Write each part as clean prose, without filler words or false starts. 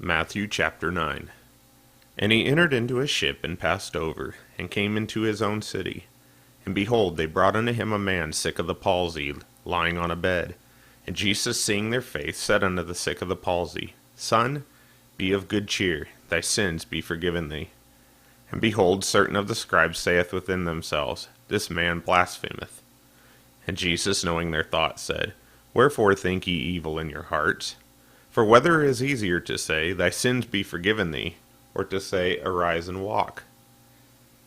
Matthew chapter 9. And he entered into a ship and passed over, and came into his own city. And behold, they brought unto him a man sick of the palsy, lying on a bed. And Jesus, seeing their faith, said unto the sick of the palsy, Son, be of good cheer, thy sins be forgiven thee. And behold, certain of the scribes saith within themselves, This man blasphemeth. And Jesus, knowing their thoughts, said, Wherefore think ye evil in your hearts? For whether it is easier to say, Thy sins be forgiven thee, or to say, Arise and walk?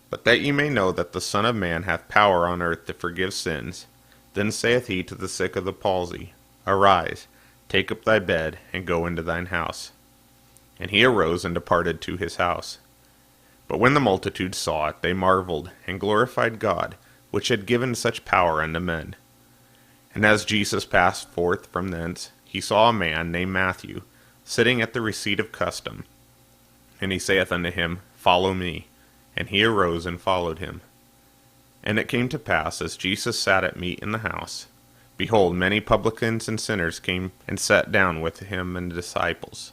But that ye may know that the Son of Man hath power on earth to forgive sins, then saith he to the sick of the palsy, Arise, take up thy bed, and go into thine house. And he arose and departed to his house. But when the multitude saw it, they marveled, and glorified God, which had given such power unto men. And as Jesus passed forth from thence, he saw a man named Matthew, sitting at the receipt of custom. And he saith unto him, Follow me. And he arose and followed him. And it came to pass, as Jesus sat at meat in the house, behold, many publicans and sinners came and sat down with him and the disciples.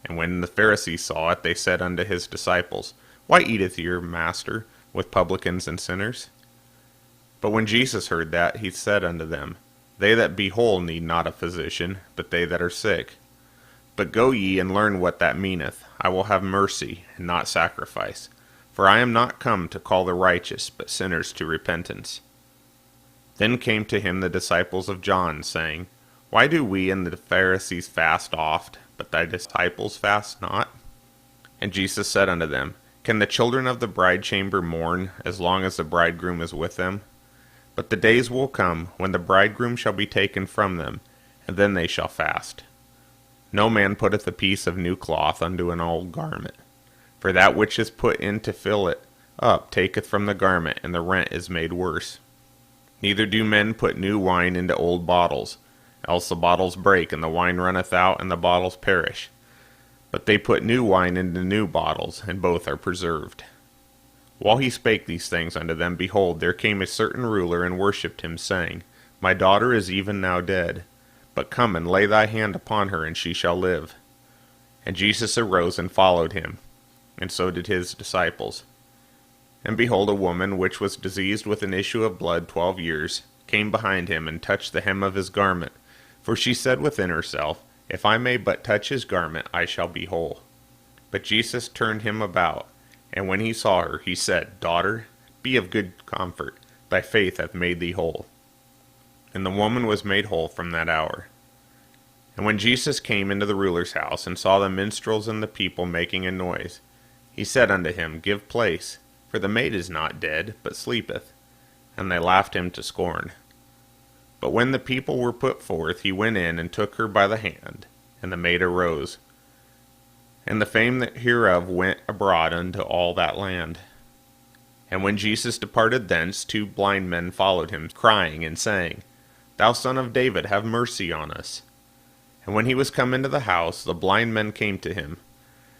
And when the Pharisees saw it, they said unto his disciples, Why eateth your master with publicans and sinners? But when Jesus heard that, he said unto them, They that be whole need not a physician, but they that are sick. But go ye and learn what that meaneth. I will have mercy, and not sacrifice. For I am not come to call the righteous, but sinners to repentance. Then came to him the disciples of John, saying, Why do we and the Pharisees fast oft, but thy disciples fast not? And Jesus said unto them, Can the children of the bride chamber mourn, as long as the bridegroom is with them? But the days will come, when the bridegroom shall be taken from them, and then they shall fast. No man putteth a piece of new cloth unto an old garment. For that which is put in to fill it up taketh from the garment, and the rent is made worse. Neither do men put new wine into old bottles, else the bottles break, and the wine runneth out, and the bottles perish. But they put new wine into new bottles, and both are preserved. While he spake these things unto them, behold, there came a certain ruler and worshipped him, saying, My daughter is even now dead, but come and lay thy hand upon her, and she shall live. And Jesus arose and followed him, and so did his disciples. And behold, a woman which was diseased with an issue of blood 12 years came behind him, and touched the hem of his garment. For she said within herself, If I may but touch his garment, I shall be whole. But Jesus turned him about, and when he saw her, he said, Daughter, be of good comfort, thy faith hath made thee whole. And the woman was made whole from that hour. And when Jesus came into the ruler's house, and saw the minstrels and the people making a noise, he said unto him, Give place, for the maid is not dead, but sleepeth. And they laughed him to scorn. But when the people were put forth, he went in and took her by the hand, and the maid arose. And the fame hereof went abroad unto all that land. And when Jesus departed thence, 2 blind men followed him, crying and saying, Thou Son of David, have mercy on us. And when he was come into the house, the blind men came to him.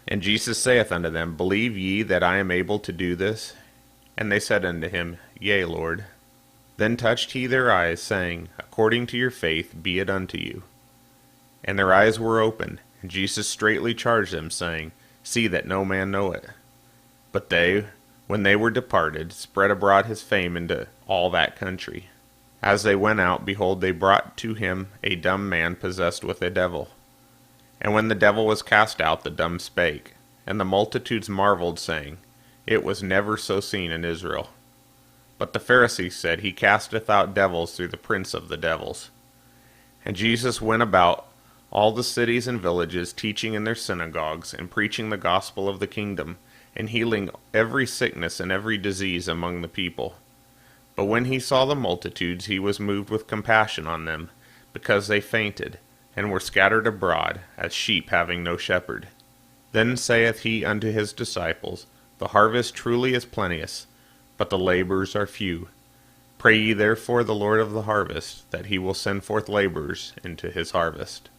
And Jesus saith unto them, Believe ye that I am able to do this? And they said unto him, Yea, Lord. Then touched he their eyes, saying, According to your faith be it unto you. And their eyes were opened. And Jesus straitly charged them, saying, See that no man know it. But they, when they were departed, spread abroad his fame into all that country. As they went out, behold, they brought to him a dumb man possessed with a devil. And when the devil was cast out, the dumb spake. And the multitudes marveled, saying, It was never so seen in Israel. But the Pharisees said, He casteth out devils through the prince of the devils. And Jesus went about all the cities and villages, teaching in their synagogues, and preaching the gospel of the kingdom, and healing every sickness and every disease among the people. But when he saw the multitudes, he was moved with compassion on them, because they fainted, and were scattered abroad, as sheep having no shepherd. Then saith he unto his disciples, The harvest truly is plenteous, but the laborers are few. Pray ye therefore the Lord of the harvest, that he will send forth laborers into his harvest.